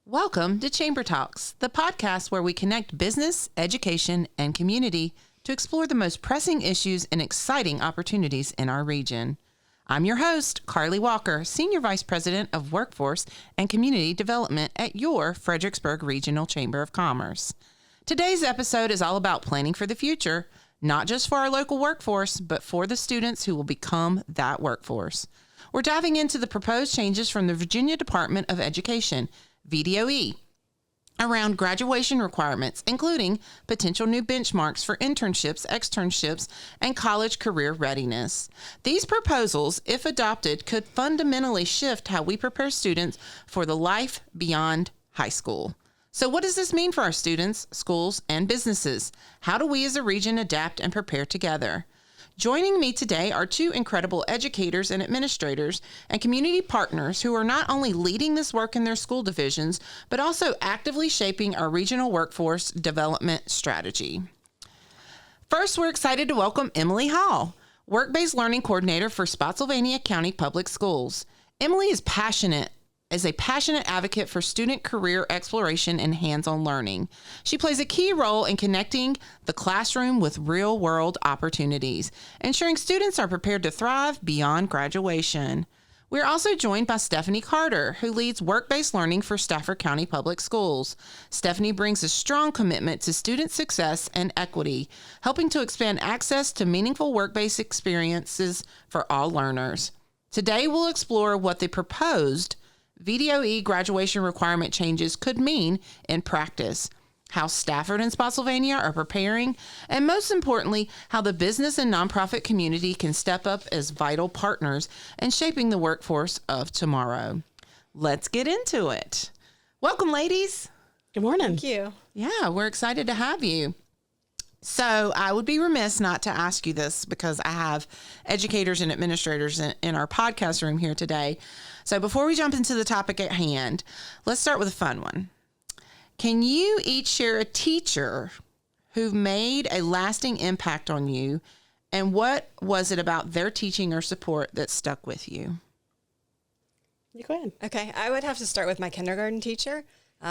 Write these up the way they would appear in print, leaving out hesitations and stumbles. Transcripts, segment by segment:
Welcome to Chamber Talks, the podcast where we connect business, education, and community to explore the most pressing issues and exciting opportunities in our region. I'm your host, Carly Walker, Senior Vice President of Workforce and Community Development at your Fredericksburg Regional Chamber of Commerce. Today's episode is all about planning for the future, not just for our local workforce, but for the students who will become that workforce. We're diving into the proposed changes from the Virginia Department of Education, VDOE, around graduation requirements, including potential new benchmarks for internships, externships, and college career readiness. These proposals, if adopted, could fundamentally shift how we prepare students for the life beyond high school. So what does this mean for our students, schools, and businesses? How do we as a region adapt and prepare together? Joining me today are two incredible educators and administrators and community partners who are not only leading this work in their school divisions, but also actively shaping our regional workforce development strategy. First, we're excited to welcome Emily Hall, Work-Based Learning Coordinator for Spotsylvania County Public Schools. Emily is a passionate advocate for student career exploration and hands-on learning. She plays a key role in connecting the classroom with real-world opportunities, ensuring students are prepared to thrive beyond graduation. We're also joined by Stephanie Carter, who leads work-based learning for Stafford County Public Schools. Stephanie brings a strong commitment to student success and equity, helping to expand access to meaningful work-based experiences for all learners. Today, we'll explore what the proposed VDOE graduation requirement changes could mean in practice, how Stafford and Spotsylvania are preparing, and most importantly, how the business and nonprofit community can step up as vital partners in shaping the workforce of tomorrow. Let's get into it. Welcome, ladies. Good morning. Thank you. Yeah, we're excited to have you. So I would be remiss not to ask you this because I have educators and administrators in our podcast room here today. So before we jump into the topic at hand, let's start with a fun one. Can you each share a teacher who made a lasting impact on you, and what was it about their teaching or support that stuck with you? You go ahead. Okay, I would have to start with my kindergarten teacher,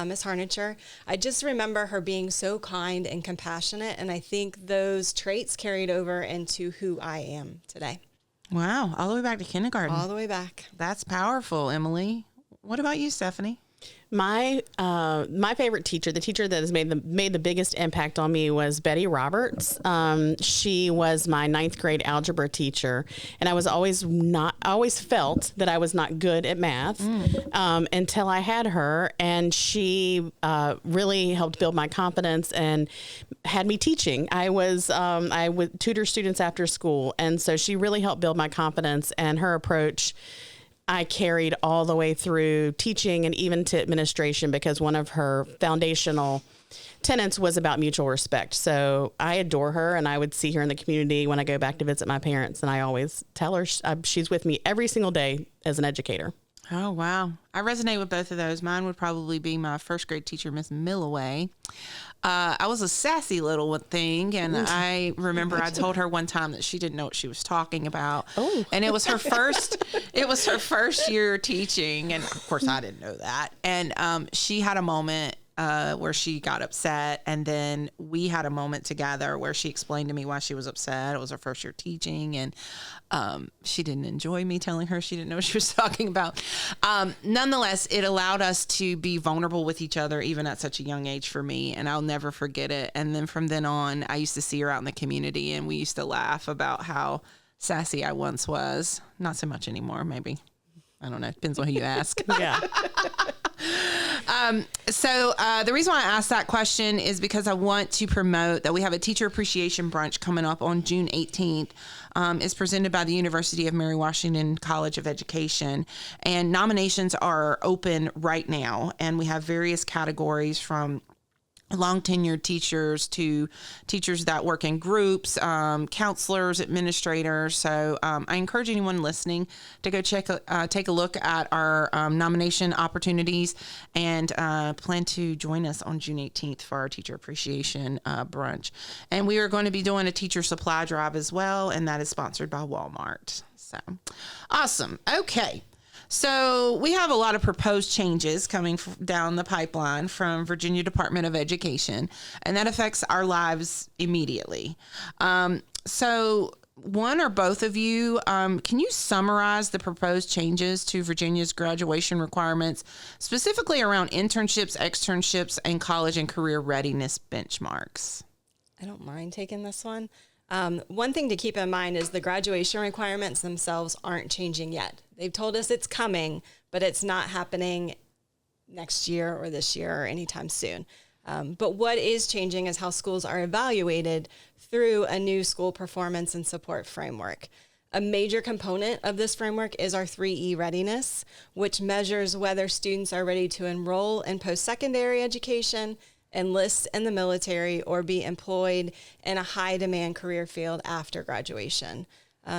Miss Harnacher. I just remember her being so kind and compassionate, and I think those traits carried over into who I am today. Wow, all the way back to kindergarten. All the way back. That's powerful, Emily. What about you, Stephanie? My favorite teacher, the teacher that has made the biggest impact on me, was Betty Roberts. She was my 9th grade algebra teacher, and I always felt that I was not good at math until I had her, and she really helped build my confidence and had me teaching. I would tutor students after school, and so she really helped build my confidence, and her approach I carried all the way through teaching and even to administration, because one of her foundational tenets was about mutual respect. So I adore her, and I would see her in the community when I go back to visit my parents, and I always tell her she's with me every single day as an educator. Oh, wow. I resonate with both of those. Mine would probably be my first grade teacher, Miss Millaway. I was a sassy little thing, and I remember I told her one time that she didn't know what she was talking about. Oh. And it was her first year teaching, and of course I didn't know that. And she had a moment where she got upset, and then we had a moment together where she explained to me why she was upset. It was her first year teaching, and she didn't enjoy me telling her she didn't know what she was talking about. Nonetheless, it allowed us to be vulnerable with each other, even at such a young age for me, and I'll never forget it. And then from then on, I used to see her out in the community, and we used to laugh about how sassy I once was. Not so much anymore, maybe. I don't know. Depends on who you ask. Yeah. So the reason why I asked that question is because I want to promote that we have a teacher appreciation brunch coming up on June 18th. It's presented by the University of Mary Washington College of Education, and nominations are open right now. And we have various categories from long tenured teachers to teachers that work in groups, counselors, administrators. So I encourage anyone listening to go take a look at our nomination opportunities, and plan to join us on June 18th for our teacher appreciation brunch. And we are going to be doing a teacher supply drive as well, and that is sponsored by Walmart. So awesome. Okay. So we have a lot of proposed changes coming down the pipeline from Virginia Department of Education, and that affects our lives immediately. So one or both of you, can you summarize the proposed changes to Virginia's graduation requirements, specifically around internships, externships, and college and career readiness benchmarks? I don't mind taking this one. One thing to keep in mind is the graduation requirements themselves aren't changing yet. They've told us it's coming, but it's not happening next year or this year or anytime soon. But what is changing is how schools are evaluated through a new school performance and support framework. A major component of this framework is our 3E readiness, which measures whether students are ready to enroll in post-secondary education, enlist in the military, or be employed in a high-demand career field after graduation.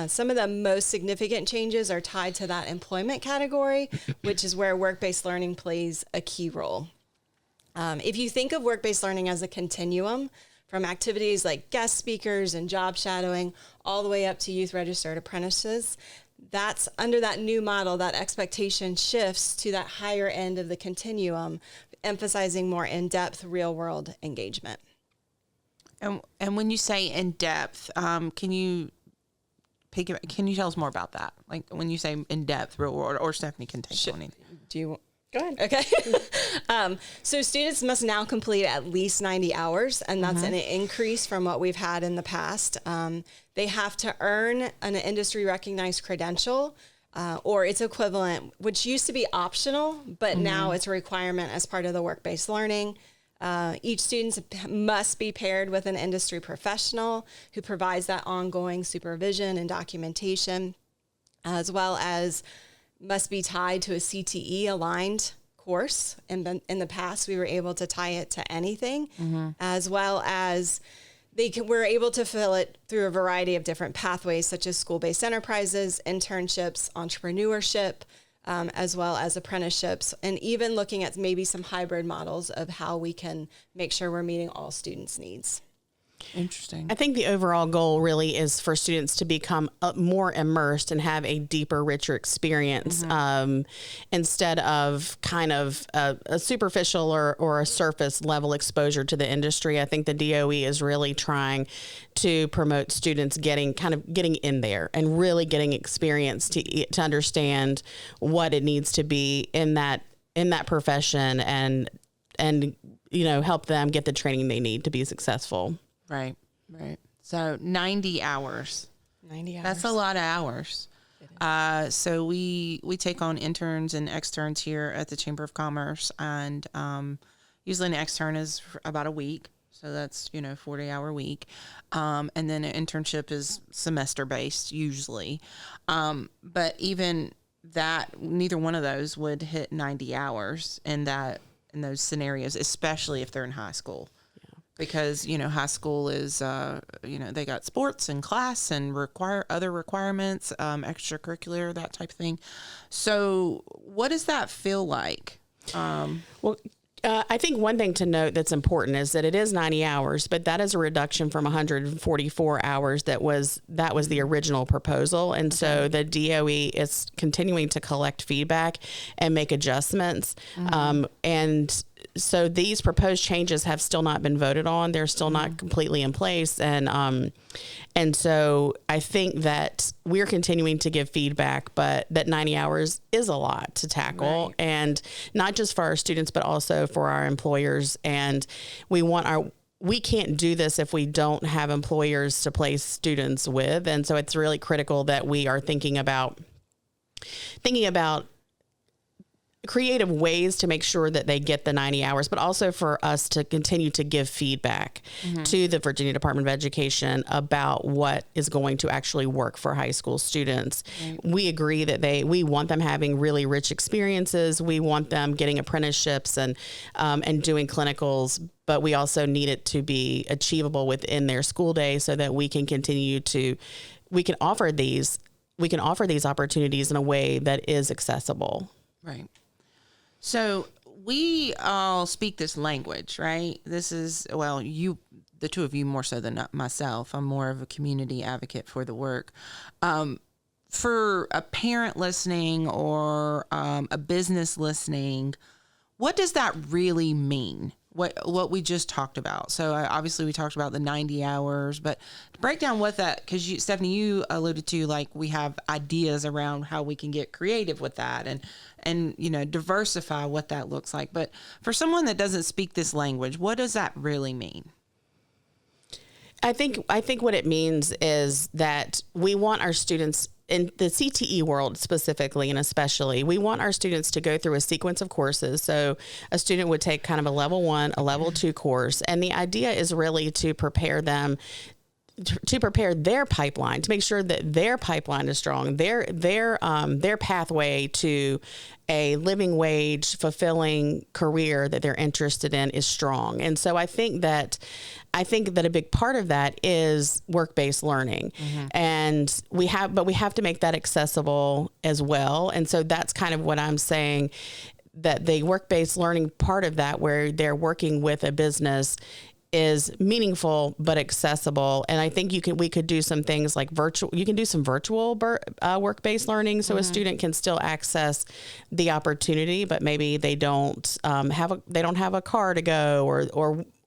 Some of the most significant changes are tied to that employment category, which is where work-based learning plays a key role. If you think of work-based learning as a continuum, from activities like guest speakers and job shadowing, all the way up to youth registered apprentices, that's under that new model, that expectation shifts to that higher end of the continuum, emphasizing more in-depth real-world engagement. And when you say in-depth, can you tell us more about that? Like when you say in-depth, real-world, or Stephanie can take on anything. Do you Go ahead. Okay. So students must now complete at least 90 hours, and that's an increase from what we've had in the past. They have to earn an industry recognized credential or its equivalent, which used to be optional, but now it's a requirement as part of the work-based learning. Each student must be paired with an industry professional who provides that ongoing supervision and documentation, as well as must be tied to a CTE aligned course. And in the past, we were able to tie it to anything, as well as we're able to fill it through a variety of different pathways, such as school-based enterprises, internships, entrepreneurship, as well as apprenticeships, and even looking at maybe some hybrid models of how we can make sure we're meeting all students' needs. Interesting. I think the overall goal really is for students to become more immersed and have a deeper, richer experience instead of kind of a superficial or a surface level exposure to the industry. I think the DOE is really trying to promote students getting in there and really getting experience to understand what it needs to be in that profession and help them get the training they need to be successful. Right. So 90 hours. 90 hours. That's a lot of hours. So we take on interns and externs here at the Chamber of Commerce, and usually an extern is for about a week. So that's, 40-hour week. And then an internship is semester based usually. But even that, neither one of those would hit 90 hours in those scenarios, especially if they're in high school. Because, high school is, they got sports and class and other requirements, extracurricular, that type of thing. So what does that feel like? I think one thing to note that's important is that it is 90 hours, but that is a reduction from 144 hours. That was the original proposal. And so the DOE is continuing to collect feedback and make adjustments. And so these proposed changes have still not been voted on. They're still not completely in place. And so I think that we're continuing to give feedback, but that 90 hours is a lot to tackle, right. And not just for our students, but also for our employers. And we can't do this if we don't have employers to place students with. And so it's really critical that we are thinking about creative ways to make sure that they get the 90 hours, but also for us to continue to give feedback to the Virginia Department of Education about what is going to actually work for high school students. Right. We agree that we want them having really rich experiences. We want them getting apprenticeships and doing clinicals, but we also need it to be achievable within their school day so that we can offer these opportunities in a way that is accessible. Right. So we all speak this language, right? This is, the two of you more so than myself. I'm more of a community advocate for the work. for a parent listening or a business listening, what does that really mean? What we just talked about. So obviously we talked about the 90 hours, but to break down what that, because Stephanie, you alluded to, like, we have ideas around how we can get creative with that and diversify what that looks like. But for someone that doesn't speak this language, what does that really mean? I think what it means is that we want our students in the CTE world specifically, and especially, we want our students to go through a sequence of courses. So a student would take kind of a level 1, a level 2 course. And the idea is really to prepare them to prepare their pipeline, to make sure that their pipeline is strong, their pathway to a living wage, fulfilling career that they're interested in is strong. And so I think that a big part of that is work-based learning. Mm-hmm. And we have to make that accessible as well. And so that's kind of what I'm saying, that the work-based learning part of that, where they're working with a business, is meaningful but accessible. And I think we could do some things like you can do some virtual work-based learning, so a student can still access the opportunity, but maybe they don't have a car to go,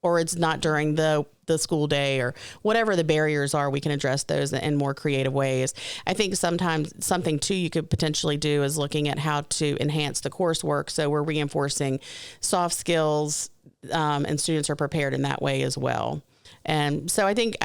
or it's not during the school day, or whatever the barriers are. We can address those in more creative ways. I think sometimes something too you could potentially do is looking at how to enhance the coursework, so we're reinforcing soft skills, and students are prepared in that way as well. And so I think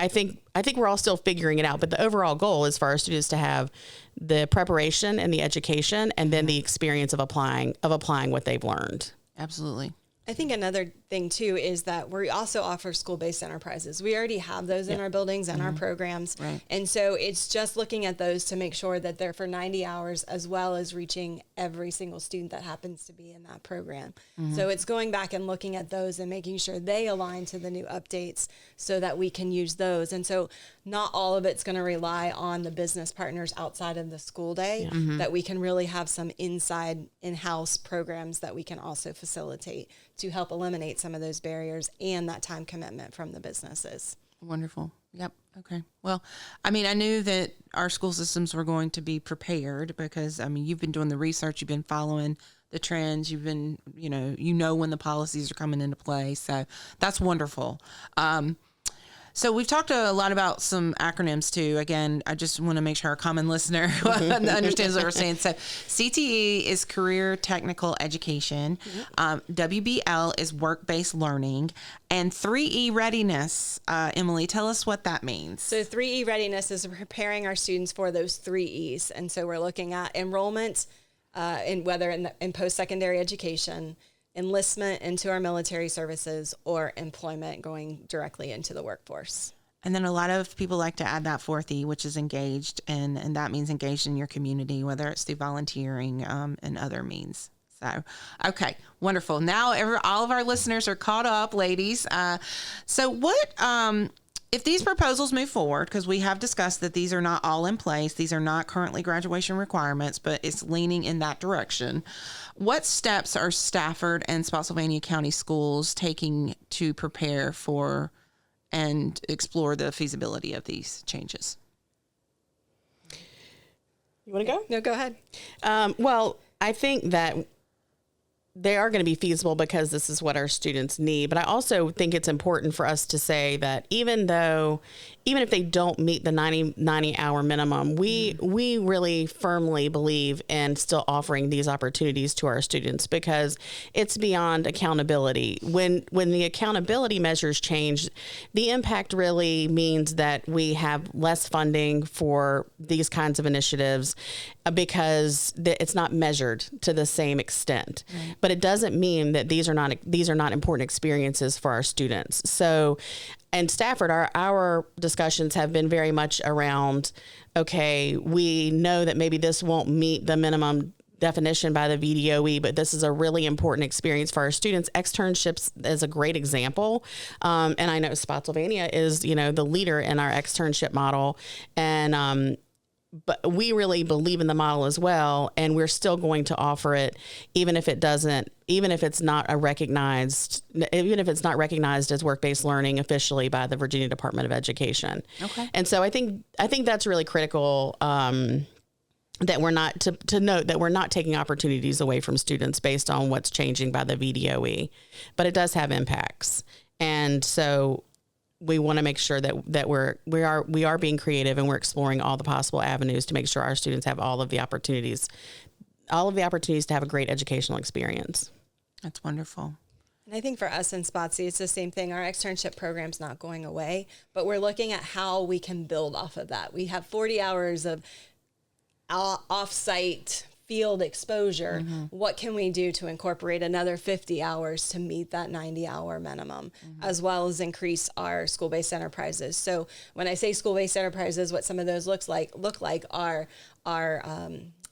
we're all still figuring it out, but the overall goal is for our students to have the preparation and the education, and then the experience of applying what they've learned. Absolutely. I think another thing too is that we also offer school-based enterprises. We already have those in our buildings and our programs. Right. And so it's just looking at those to make sure that they're for 90 hours, as well as reaching every single student that happens to be in that program. So it's going back and looking at those and making sure they align to the new updates so that we can use those. And so not all of it's going to rely on the business partners outside of the school day, that we can really have some in-house programs that we can also facilitate to help eliminate some of those barriers and that time commitment from the businesses. Wonderful. Yep. Okay. Well, I mean, I knew that our school systems were going to be prepared because, I mean, you've been doing the research, you've been following the trends, you've been, when the policies are coming into play. So that's wonderful. So we've talked a lot about some acronyms too. Again, I just want to make sure our common listener understands what we're saying. So CTE is Career Technical Education. WBL is Work-Based Learning. And 3E Readiness. Emily, tell us what that means. So 3E Readiness is preparing our students for those 3 E's. And so we're looking at enrollment, in post-secondary education, enlistment into our military services, or employment, going directly into the workforce. And then a lot of people like to add that 4th E, which is engaged, and that means engaged in your community, whether it's through volunteering and other means. So, okay, wonderful. Now all of our listeners are caught up, ladies. So what... if these proposals move forward, because we have discussed that these are not all in place, these are not currently graduation requirements, but it's leaning in that direction. What steps are Stafford and Spotsylvania County schools taking to prepare for and explore the feasibility of these changes? You want to go? No, go ahead. Well, I think that they are going to be feasible because this is what our students need. But I also think it's important for us to say that even if they don't meet the 90-hour minimum, we really firmly believe in still offering these opportunities to our students, because it's beyond accountability. When the accountability measures change, the impact really means that we have less funding for these kinds of initiatives because it's not measured to the same extent. Right. But it doesn't mean that these are not important experiences for our students. So, in Stafford, our discussions have been very much around, okay, we know that maybe this won't meet the minimum definition by the VDOE, but this is a really important experience for our students. Externships is a great example. And I know Spotsylvania is, the leader in our externship model. And, but we really believe in the model as well, and we're still going to offer it, even if it's not recognized as work-based learning officially by the Virginia Department of Education. Okay. And so I think that's really critical, that we're not to note that we're not taking opportunities away from students based on what's changing by the VDOE, but it does have impacts. And so we want to make sure that we are being creative, and we're exploring all the possible avenues to make sure our students have all of the opportunities to have a great educational experience. That's wonderful. And I think for us in Spotsy, it's the same thing. Our externship program's not going away, but we're looking at how we can build off of that. We have 40 hours of off-site field exposure. What can we do to incorporate another 50 hours to meet that 90-hour minimum, as well as increase our school-based enterprises? So when I say school-based enterprises, what some of those look like are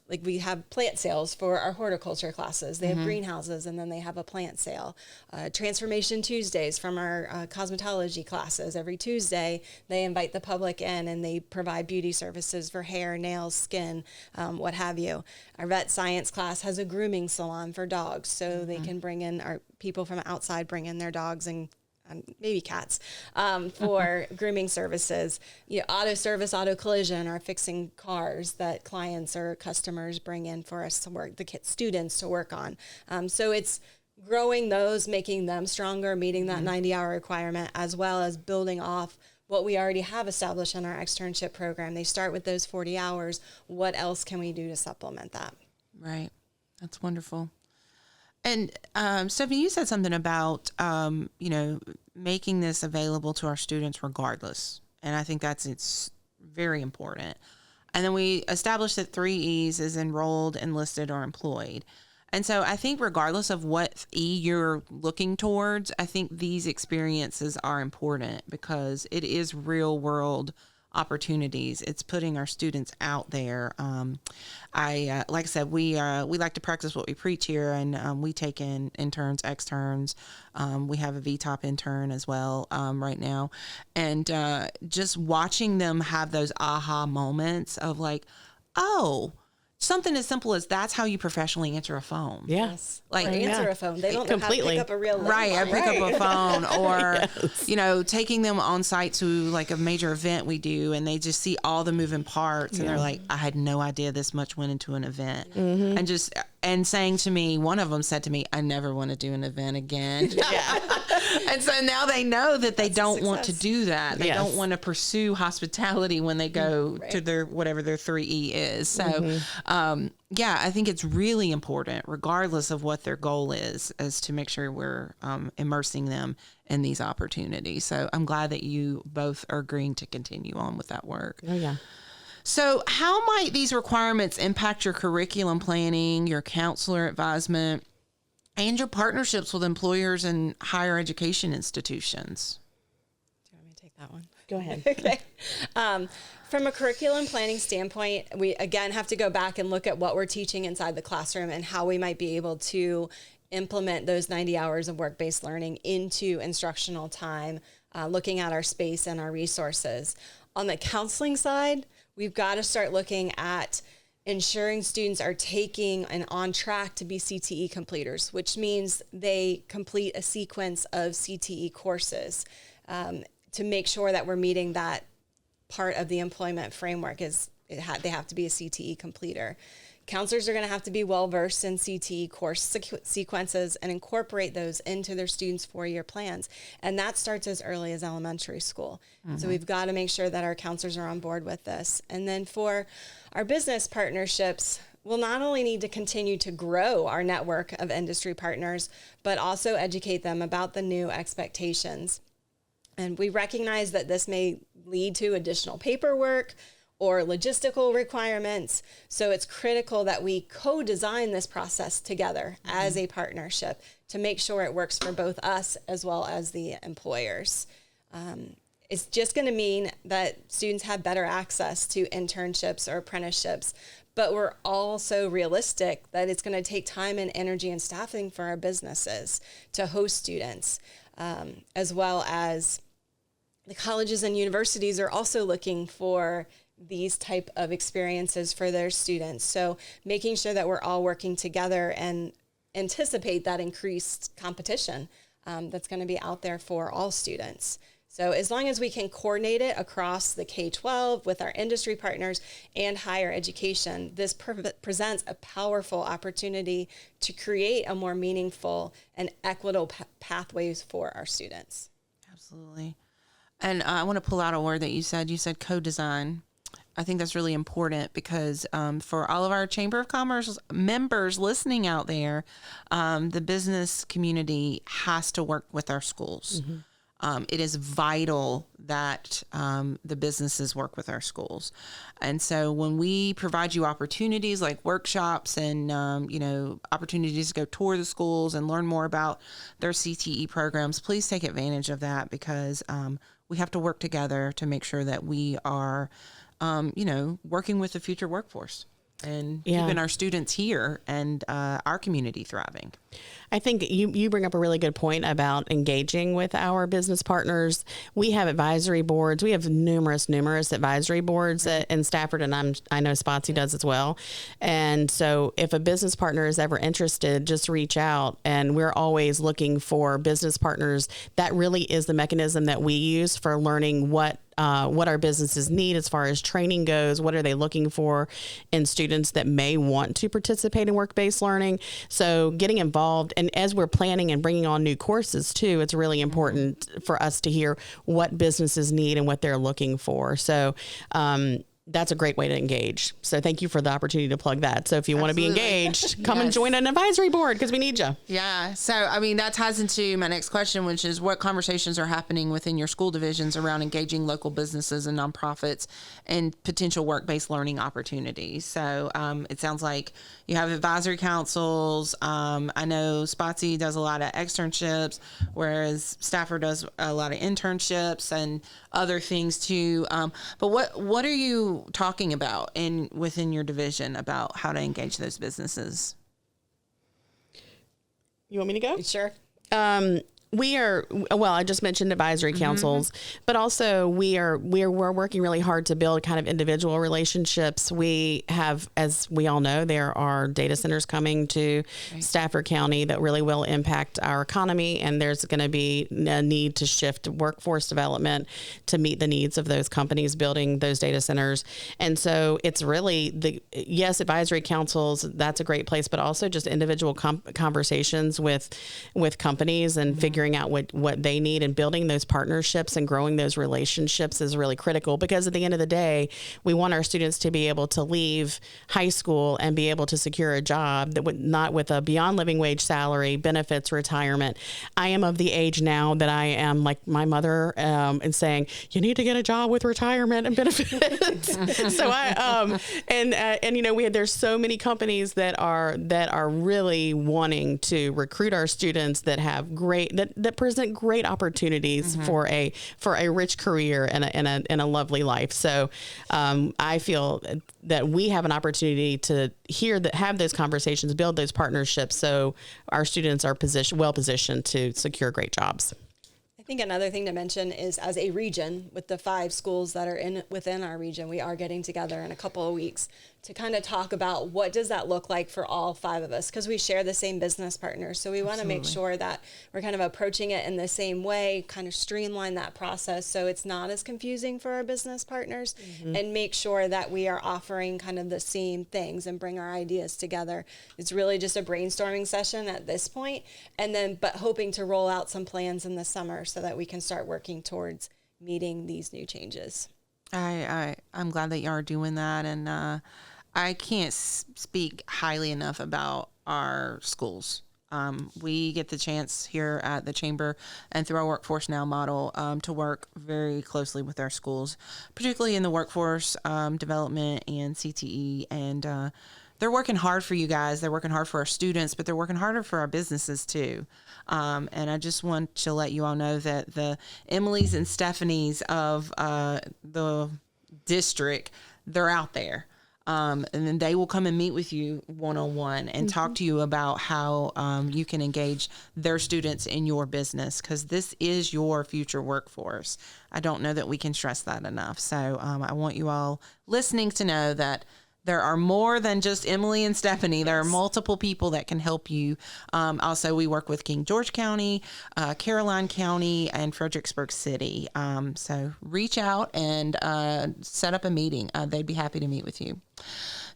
like we have plant sales for our horticulture classes. They have greenhouses, and then they have a plant sale. Transformation Tuesdays from our cosmetology classes. Every Tuesday, they invite the public in, and they provide beauty services for hair, nails, skin, what have you. Our vet science class has a grooming salon for dogs, so they can bring in our people from outside, bring in their dogs and maybe cats, for grooming services. Auto service, auto collision, or fixing cars that clients or customers bring in for us to work, the students to work on. So it's growing those, making them stronger, meeting that 90-hour requirement, as well as building off what we already have established in our externship program. They start with those 40 hours. What else can we do to supplement that? Right. That's wonderful. And Stephanie, you said something about, making this available to our students regardless. And I think it's very important. And then we established that 3 E's is enrolled, enlisted, or employed. And so I think regardless of what E you're looking towards, I think these experiences are important because it is real world opportunities. It's putting our students out there. Like I said, we like to practice what we preach here, and we take in interns, externs. We have a VTOP intern as well right now, and just watching them have those aha moments of like, oh, something as simple as that's how you professionally answer a phone. Yes. Like answer a phone. They don't know how to pick up a real landline. Right. Pick up a phone or, taking them on site to like a major event we do, and they just see all the moving parts and they're like, I had no idea this much went into an event. And saying to me, one of them said to me, I never want to do an event again. And so now they know that they don't want to do that. They don't want to pursue hospitality when they go to their, whatever their 3E is. So, I think it's really important, regardless of what their goal is to make sure we're immersing them in these opportunities. So I'm glad that you both are agreeing to continue on with that work. Oh, yeah. So how might these requirements impact your curriculum planning, your counselor advisement, and your partnerships with employers and higher education institutions? Do you want me to take that one? Go ahead. Okay. From a curriculum planning standpoint, we again have to go back and look at what we're teaching inside the classroom and how we might be able to implement those 90 hours of work-based learning into instructional time, looking at our space and our resources. On the counseling side, we've got to start looking at ensuring students are taking and on track to be CTE completers, which means they complete a sequence of CTE courses to make sure that we're meeting that part of the employment framework they have to be a CTE completer. Counselors are going to have to be well-versed in CTE course sequences and incorporate those into their students' 4-year plans. And that starts as early as elementary school. So we've got to make sure that our counselors are on board with this. And then for our business partnerships, we'll not only need to continue to grow our network of industry partners, but also educate them about the new expectations. And we recognize that this may lead to additional paperwork or logistical requirements. So it's critical that we co-design this process together as a partnership to make sure it works for both us as well as the employers. It's just going to mean that students have better access to internships or apprenticeships, but we're also realistic that it's going to take time and energy and staffing for our businesses to host students, as well as the colleges and universities are also looking for these type of experiences for their students. So making sure that we're all working together and anticipate that increased competition that's going to be out there for all students. So as long as we can coordinate it across the K-12 with our industry partners and higher education, this presents a powerful opportunity to create a more meaningful and equitable pathways for our students. Absolutely. And I want to pull out a word that you said co-design. I think that's really important because for all of our Chamber of Commerce members listening out there, the business community has to work with our schools. Mm-hmm. It is vital that the businesses work with our schools. And so when we provide you opportunities like workshops and, opportunities to go tour the schools and learn more about their CTE programs, please take advantage of that because we have to work together to make sure that we are, working with the future workforce and keeping our students here and our community thriving. I think you bring up a really good point about engaging with our business partners. We have advisory boards. We have numerous advisory boards in Stafford, and I know Spotsy does as well. And so if a business partner is ever interested, just reach out. And we're always looking for business partners. That really is the mechanism that we use for learning what our businesses need as far as training goes. What are they looking for in students that may want to participate in work-based learning? So getting involved, and as we're planning and bringing on new courses too, it's really important for us to hear what businesses need and what they're looking for. So that's a great way to engage. So thank you for the opportunity to plug that. So if you want to be engaged, come and join an advisory board because we need you. Yeah. So, that ties into my next question, which is what conversations are happening within your school divisions around engaging local businesses and nonprofits and potential work-based learning opportunities. So it sounds like you have advisory councils. I know Spotsy does a lot of externships, whereas Stafford does a lot of internships and other things too. But what are you talking about within your division about how to engage those businesses? You want me to go? Sure. I just mentioned advisory councils, but also we're working really hard to build kind of individual relationships. We have, as we all know, there are data centers coming to Stafford County that really will impact our economy. And there's going to be a need to shift workforce development to meet the needs of those companies building those data centers. And so it's really advisory councils, that's a great place, but also just individual conversations with companies and figuring out what they need, and building those partnerships and growing those relationships is really critical, because at the end of the day, we want our students to be able to leave high school and be able to secure a job that would not with a beyond living wage salary, benefits, retirement. I am of the age now that I am like my mother and saying, you need to get a job with retirement and benefits. So there's so many companies that are really wanting to recruit our students that have that present great opportunities for a rich career and a lovely life. So I feel that we have an opportunity to have those conversations, build those partnerships, so our students are well positioned to secure great jobs. I think another thing to mention is, as a region, with the 5 schools that are within our region, we are getting together in a couple of weeks to kind of talk about what does that look like for all 5 of us, because we share the same business partners. So we want to make sure that we're kind of approaching it in the same way, kind of streamline that process so it's not as confusing for our business partners, and make sure that we are offering kind of the same things and bring our ideas together. It's really just a brainstorming session at this point, but hoping to roll out some plans in the summer so that we can start working towards meeting these new changes. I'm glad that you are doing that, and I can't speak highly enough about our schools. We get the chance here at the Chamber and through our Workforce Now model to work very closely with our schools, particularly in the workforce development and CTE. And they're working hard for you guys. They're working hard for our students, but they're working harder for our businesses too. And I just want to let you all know that the Emily's and Stephanie's of the district, they're out there. And then they will come and meet with you one-on-one and talk to you about how you can engage their students in your business, because this is your future workforce. I don't know that we can stress that enough. So I want you all listening to know that there are more than just Emily and Stephanie. There are multiple people that can help you. Also, we work with King George County, Caroline County, and Fredericksburg City. So reach out and set up a meeting. They'd be happy to meet with you.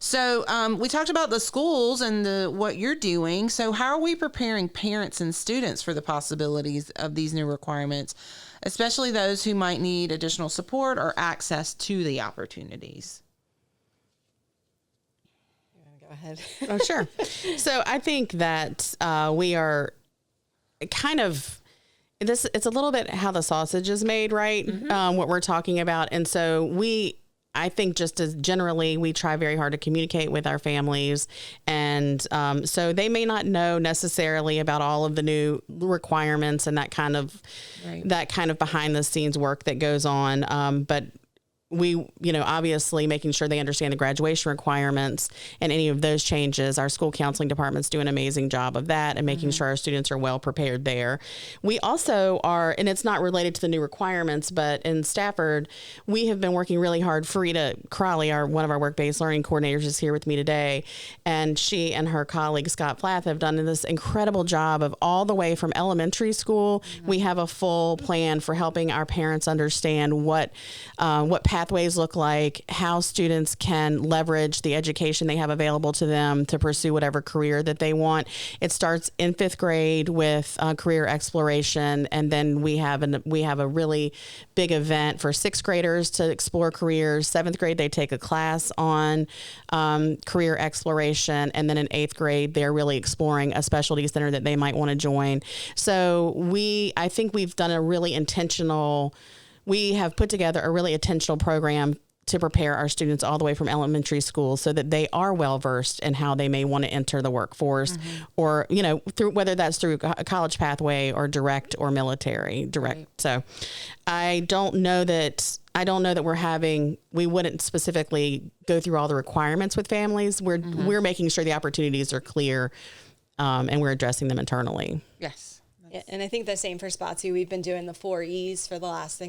So we talked about the schools and what you're doing. So how are we preparing parents and students for the possibilities of these new requirements, especially those who might need additional support or access to the opportunities? Go ahead. Oh, sure. So I think that we are kind of this. It's a little bit how the sausage is made, right? What we're talking about, and so I think just as generally, we try very hard to communicate with our families. And so they may not know necessarily about all of the new requirements and that kind of behind the scenes work that goes on. But we, obviously making sure they understand the graduation requirements and any of those changes. Our school counseling departments do an amazing job of that and making sure our students are well prepared there. We also are, and it's not related to the new requirements, but in Stafford, we have been working really hard. Farida Crowley, one of our work-based learning coordinators, is here with me today. And she and her colleague, Scott Plath, have done this incredible job of all the way from elementary school. We have a full plan for helping our parents understand what pathways look like, how students can leverage the education they have available to them to pursue whatever career that they want. It starts in 5th grade with career exploration, and then we have a really big event for 6th graders to explore careers. 7th grade, they take a class on career exploration, and then in 8th grade, they're really exploring a specialty center that they might want to join. So I think we've done we have put together a really intentional program to prepare our students all the way from elementary school so that they are well versed in how they may want to enter the workforce or, through whether that's through a college pathway or direct or military direct. Right. So I don't know that we wouldn't specifically go through all the requirements with families. We're making sure the opportunities are clear and we're addressing them internally. Yes. Yeah, and I think the same for Spotsy. We've been doing the 4 E's for the last,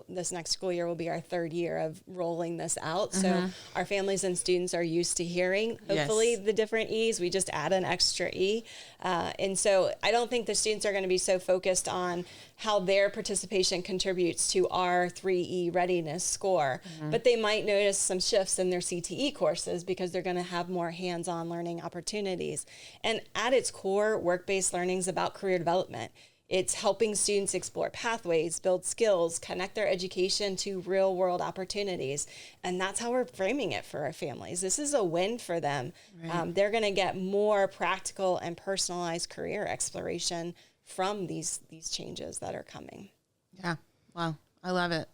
this next school year will be our 3rd year of rolling this out. So our families and students are used to hearing, hopefully, the different E's. We just add an extra E. And so I don't think the students are going to be so focused on how their participation contributes to our 3E readiness score. But they might notice some shifts in their CTE courses because they're going to have more hands-on learning opportunities. And at its core, work-based learning is about career development. It's helping students explore pathways, build skills, connect their education to real-world opportunities. And that's how we're framing it for our families. This is a win for them. Right. They're going to get more practical and personalized career exploration from these changes that are coming. Yeah. Wow. I love it.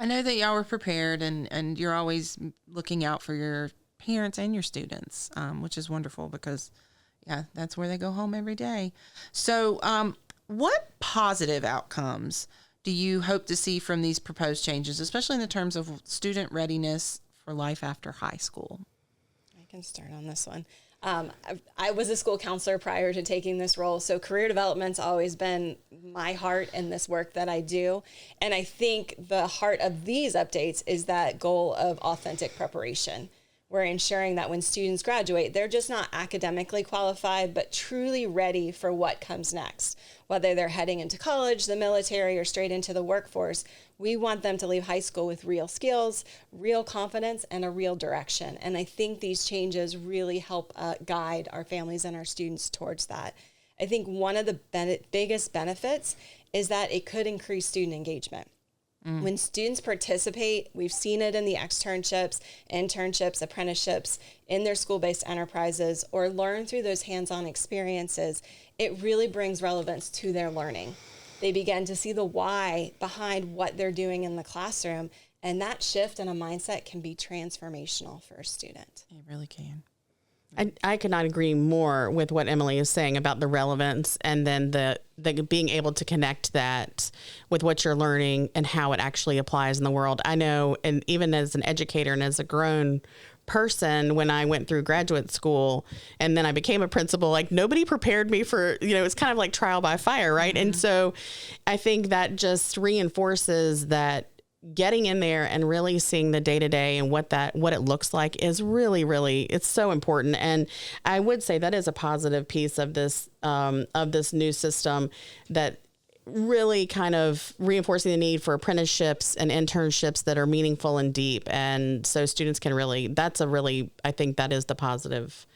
I know that y'all were prepared and you're always looking out for your parents and your students, which is wonderful because, that's where they go home every day. So what positive outcomes do you hope to see from these proposed changes, especially in the terms of student readiness for life after high school? I can start on this one. I was a school counselor prior to taking this role, so career development's always been my heart in this work that I do. And I think the heart of these updates is that goal of authentic preparation. We're ensuring that when students graduate, they're just not academically qualified, but truly ready for what comes next. Whether they're heading into college, the military, or straight into the workforce, we want them to leave high school with real skills, real confidence, and a real direction. And I think these changes really help guide our families and our students towards that. I think one of the biggest benefits is that it could increase student engagement. When students participate, we've seen it in the externships, internships, apprenticeships, in their school-based enterprises, or learn through those hands-on experiences, it really brings relevance to their learning. They begin to see the why behind what they're doing in the classroom, and that shift in a mindset can be transformational for a student. It really can. I could not agree more with what Emily is saying about the relevance and then the being able to connect that with what you're learning and how it actually applies in the world. I know, and even as an educator and as a grown person, when I went through graduate school and then I became a principal, like nobody prepared me for, it's kind of like trial by fire, right? And so I think that just reinforces that getting in there and really seeing the day-to-day and what it looks like is really, really, it's so important. And I would say that is a positive piece of this new system, that really kind of reinforcing the need for apprenticeships and internships that are meaningful and deep. And so students can really, I think that is the positive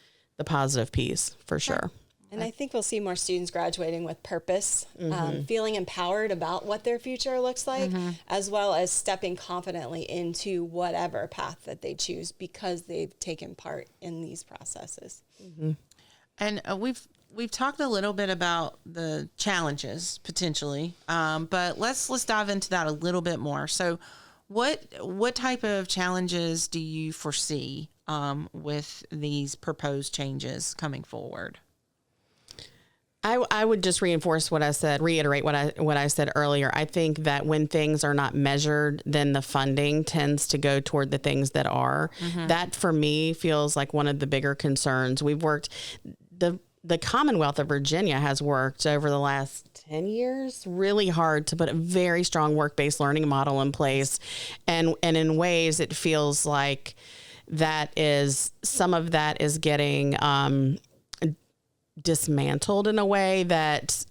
piece for sure. And I think we'll see more students graduating with purpose, feeling empowered about what their future looks like, as well as stepping confidently into whatever path that they choose because they've taken part in these processes. And we've talked a little bit about the challenges potentially, but let's dive into that a little bit more. So, what type of challenges do you foresee with these proposed changes coming forward? I would just reiterate what I said earlier. I think that when things are not measured, then the funding tends to go toward the things that are. That for me feels like one of the bigger concerns. We've worked, the Commonwealth of Virginia has worked over the last 10 years really hard to put a very strong work-based learning model in place. And in ways it feels like some of that is getting dismantled in a way that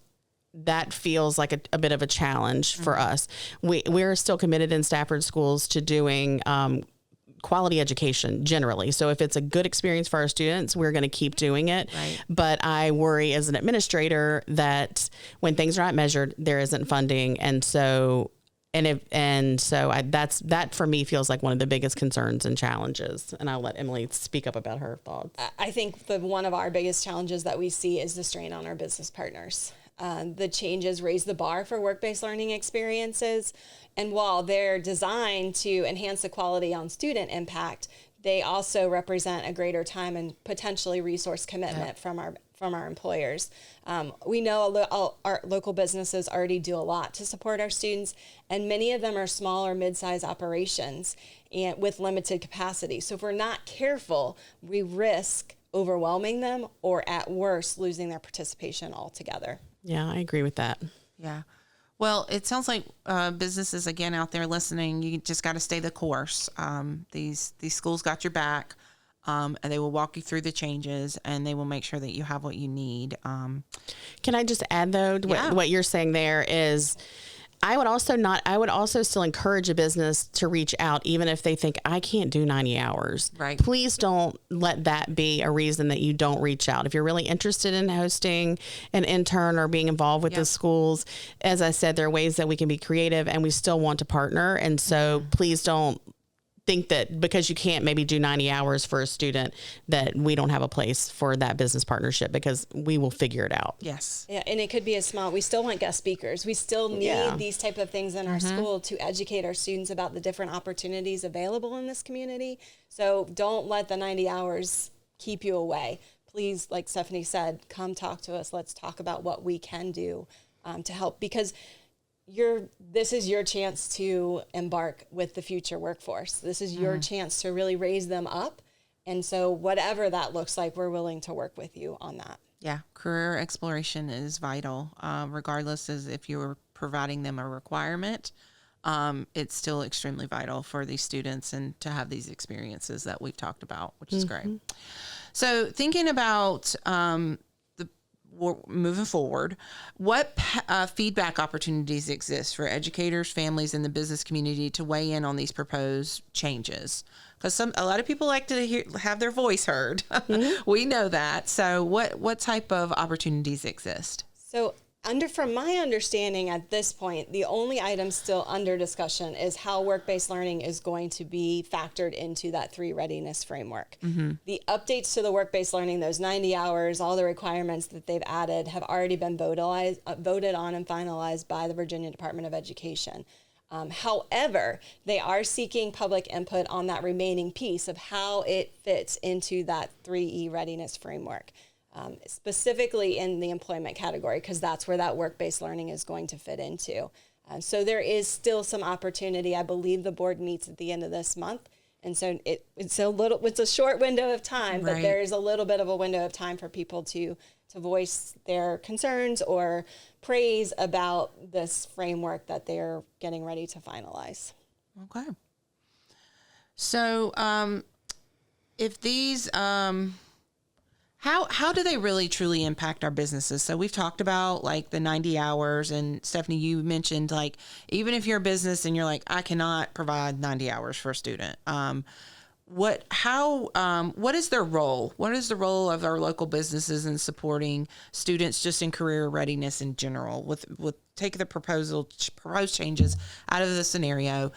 feels like a bit of a challenge for us. We're still committed in Stafford schools to doing quality education generally. So if it's a good experience for our students, we're going to keep doing it. Right. But I worry as an administrator that when things are not measured, there isn't funding. And so that for me feels like one of the biggest concerns and challenges. And I'll let Emily speak up about her thoughts. I think one of our biggest challenges that we see is the strain on our business partners. The changes raise the bar for work-based learning experiences. And while they're designed to enhance the quality on student impact, they also represent a greater time and potentially resource commitment from our employers. We know our local businesses already do a lot to support our students, and many of them are small or mid-sized operations and with limited capacity. So if we're not careful, we risk overwhelming them or at worst losing their participation altogether. Yeah, I agree with that. Yeah. Well, it sounds like businesses, again, out there listening, you just got to stay the course. These schools got your back, and they will walk you through the changes, and they will make sure that you have what you need. Can I just add, though, what you're saying there is I would also still encourage a business to reach out, even if they think I can't do 90 hours. Right. Please don't let that be a reason that you don't reach out. If you're really interested in hosting an intern or being involved with the schools, as I said, there are ways that we can be creative and we still want to partner. And so please don't think that because you can't maybe do 90 hours for a student that we don't have a place for that business partnership, because we will figure it out. Yes. Yeah, and it could be we still want guest speakers. We still need these type of things in our school to educate our students about the different opportunities available in this community. So don't let the 90 hours keep you away. Please, like Stephanie said, come talk to us. Let's talk about what we can do to help, because this is your chance to embark with the future workforce. This is your chance to really raise them up. And so whatever that looks like, we're willing to work with you on that. Yeah. Career exploration is vital, regardless as if you're providing them a requirement. It's still extremely vital for these students and to have these experiences that we've talked about, which is great. So thinking about moving forward, what feedback opportunities exist for educators, families, and the business community to weigh in on these proposed changes? Because a lot of people like to have their voice heard. We know that. So what type of opportunities exist? So from my understanding at this point, the only item still under discussion is how work-based learning is going to be factored into that 3 readiness framework. The updates to the work-based learning, those 90 hours, all the requirements that they've added have already been voted on and finalized by the Virginia Department of Education. However, they are seeking public input on that remaining piece of how it fits into that 3E readiness framework. Specifically in the employment category, because that's where that work-based learning is going to fit into. So there is still some opportunity. I believe the board meets at the end of this month. And so it's a short window of time, but there is a little bit of a window of time for people to voice their concerns or praise about this framework that they're getting ready to finalize. Okay. So, if these, how do they really truly impact our businesses? So we've talked about like the 90 hours, and Stephanie, you mentioned like, even if you're a business and you're like, I cannot provide 90 hours for a student. What is their role? What is the role of our local businesses in supporting students just in career readiness in general? With take the proposed changes out of the scenario.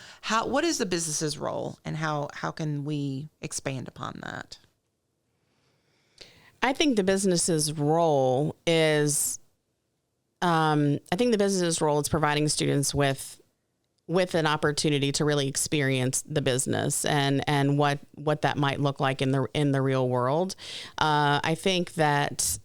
What is the business's role, and how can we expand upon that? I think the business's role is, providing students with an opportunity to really experience the business and what that might look like in the real world. I think that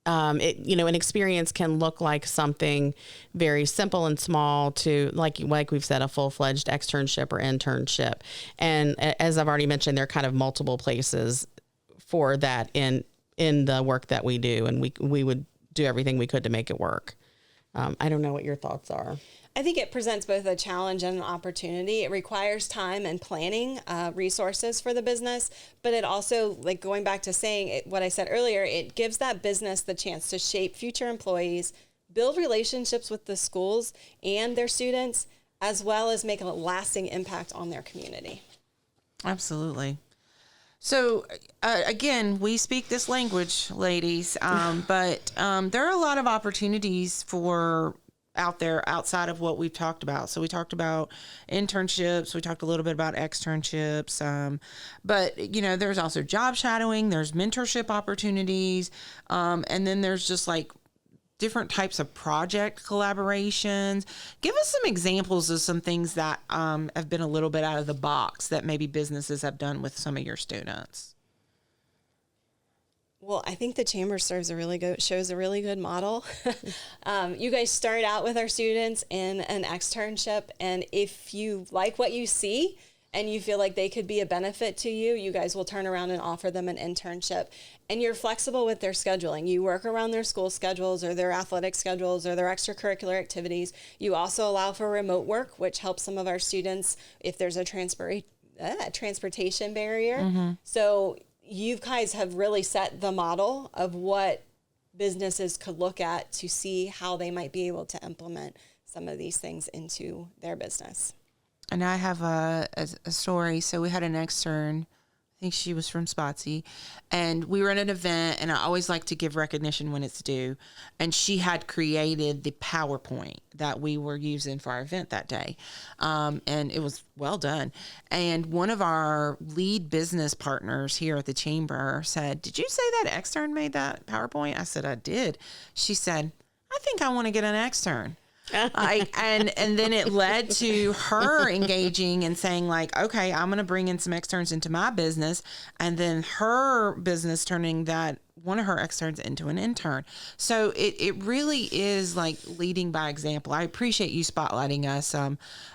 an experience can look like something very simple and small to like we've said, a full-fledged externship or internship. And as I've already mentioned, there are kind of multiple places for that in the work that we do, and we would do everything we could to make it work. I don't know what your thoughts are. I think it presents both a challenge and an opportunity. It requires time and planning, resources for the business, but it also, like going back to saying what I said earlier, it gives that business the chance to shape future employees, build relationships with the schools and their students, as well as make a lasting impact on their community. Absolutely. So, again, we speak this language, ladies, but there are a lot of opportunities for out there outside of what we've talked about. So we talked about internships. We talked a little bit about externships. But, there's also job shadowing. There's mentorship opportunities. And then there's just like different types of project collaborations. Give us some examples of some things that have been a little bit out of the box that maybe businesses have done with some of your students. Well, I think the Chamber shows a really good model. You guys start out with our students in an externship, and if you like what you see and you feel like they could be a benefit to you, you guys will turn around and offer them an internship. And you're flexible with their scheduling. You work around their school schedules or their athletic schedules or their extracurricular activities. You also allow for remote work, which helps some of our students if there's a transportation barrier. Mm-hmm. So you guys have really set the model of what businesses could look at to see how they might be able to implement some of these things into their business. And I have a story. So we had an extern, I think she was from Spotsy, and we were at an event, and I always like to give recognition when it's due. And she had created the PowerPoint that we were using for our event that day. And it was well done. And one of our lead business partners here at the Chamber said, "Did you say that extern made that PowerPoint?" I said, "I did." She said, "I think I want to get an extern." And then it led to her engaging and saying like, okay, I'm going to bring in some externs into my business, and then her business turning that one of her externs into an intern. So it really is like leading by example. I appreciate you spotlighting us.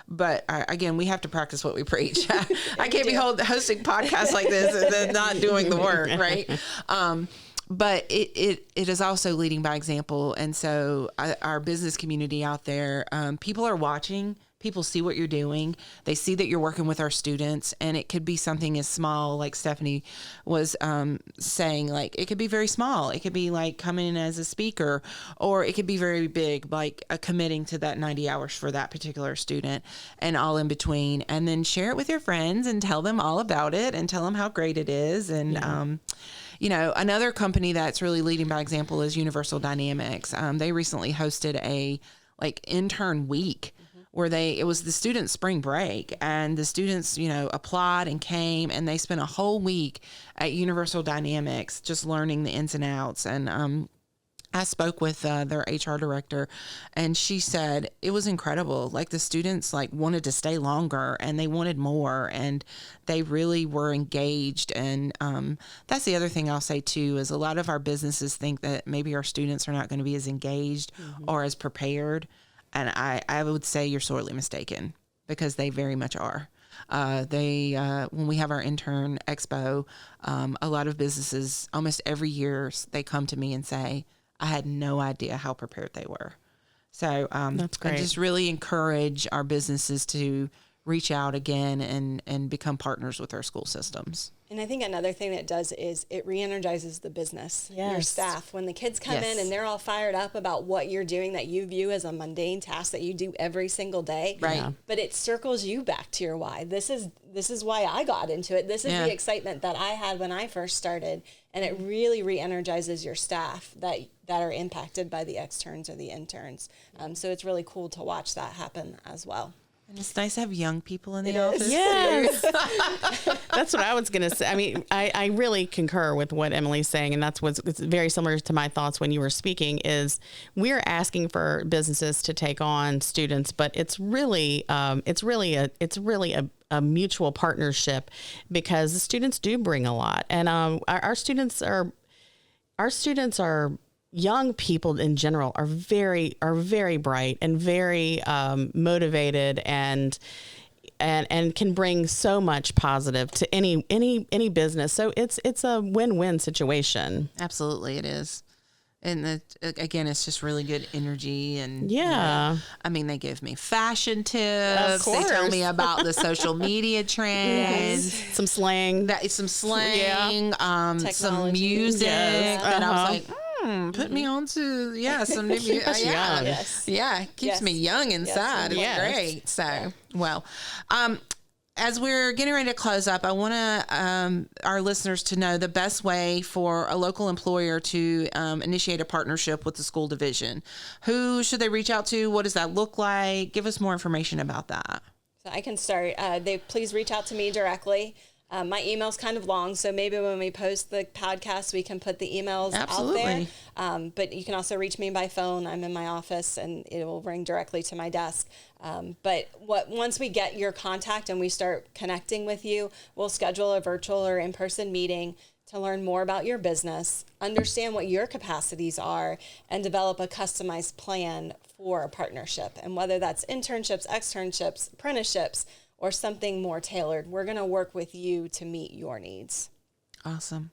But again, we have to practice what we preach. I can't be hosting podcasts like this and then not doing the work, right? But it is also leading by example. And so our business community out there, people are watching. People see what you're doing. They see that you're working with our students. And it could be something as small, like Stephanie was saying, like it could be very small. It could be like coming in as a speaker, or it could be very big, like committing to that 90 hours for that particular student and all in between. And then share it with your friends and tell them all about it and tell them how great it is. And, another company that's really leading by example is Universal Dynamics. They recently hosted a intern week where it was the students' spring break, and the students, applied and came, and they spent a whole week at Universal Dynamics just learning the ins and outs. And I spoke with their HR director, and she said it was incredible. Like the students wanted to stay longer, and they wanted more, and they really were engaged. And that's the other thing I'll say too, is a lot of our businesses think that maybe our students are not going to be as engaged or as prepared. And I would say you're sorely mistaken, because they very much are. When we have our intern expo, a lot of businesses, almost every year, they come to me and say, I had no idea how prepared they were. So that's great. I just really encourage our businesses to reach out again and become partners with our school systems. And I think another thing that it does is it re-energizes the business, your Yes. staff. When the kids come Yes. in and they're all fired up about what you're doing that you view as a mundane task that you do every single day. Right. Yeah. But it circles you back to your why. This is why I got into it. This is the excitement that I had when I first started. And it really re-energizes your staff that are impacted by the externs or the interns. So it's really cool to watch that happen as well. And it's nice to have young people in the office. Yes. That's what I was going to say. I mean, I really concur with what Emily's saying. And that's it's very similar to my thoughts when you were speaking is we're asking for businesses to take on students, but it's really a mutual partnership because the students do bring a lot. And our students are young people in general are very bright and very motivated and can bring so much positive to any business. So it's a win-win situation. Absolutely, it is. And again, it's just really good energy. And I mean, they give me fashion tips. They tell me about the social media trends. Yes. Some slang. Some music that I was like, put me on to, some new music. Keeps me young inside. It's great. So, well, as we're getting ready to close up, I want our listeners to know the best way for a local employer to initiate a partnership with the school division. Who should they reach out to? What does that look like? Give us more information about that. So I can start. Please reach out to me directly. My email's kind of long, so maybe when we post the podcast, we can put the emails out there. But you can also reach me by phone. I'm in my office, and it will ring directly to my desk. But once we get your contact and we start connecting with you, we'll schedule a virtual or in-person meeting to learn more about your business, understand what your capacities are, and develop a customized plan for a partnership. And whether that's internships, externships, apprenticeships, or something more tailored, we're going to work with you to meet your needs. Awesome.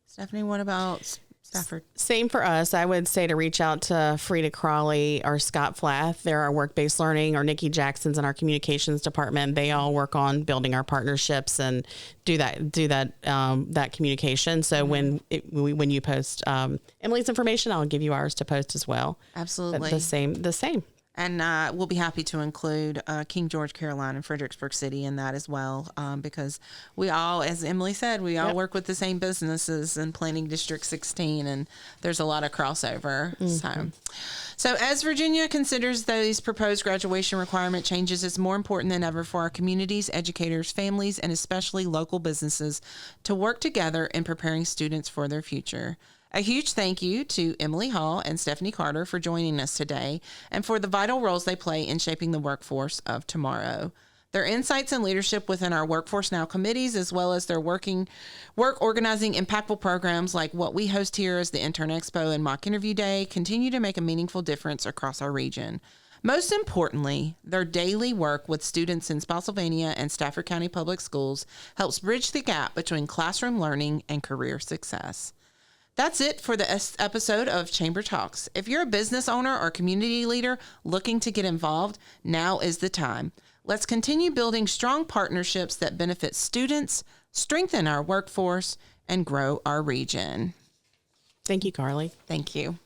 Stephanie, what about Stafford? Same for us. I would say to reach out to Frida Crawley or Scott Flath. They're our work-based learning, or Nikki Jackson's in our communications department. They all work on building our partnerships and do that communication. So when you post Emily's information, I'll give you ours to post as well. Absolutely. The same. And we'll be happy to include King George, Carolina, and Fredericksburg City in that as well, because we all, as Emily said, we all work with the same businesses in Planning District 16, and there's a lot of crossover. So as Virginia considers these proposed graduation requirement changes, it's more important than ever for our communities, educators, families, and especially local businesses to work together in preparing students for their future. A huge thank you to Emily Hall and Stephanie Carter for joining us today and for the vital roles they play in shaping the workforce of tomorrow. Their insights and leadership within our Workforce Now committees, as well as their work organizing impactful programs like what we host here as the Intern Expo and Mock Interview Day, continue to make a meaningful difference across our region. Most importantly, their daily work with students in Spotsylvania and Stafford County Public Schools helps bridge the gap between classroom learning and career success. That's it for the episode of Chamber Talks. If you're a business owner or community leader looking to get involved, now is the time. Let's continue building strong partnerships that benefit students, strengthen our workforce, and grow our region. Thank you, Carly. Thank you.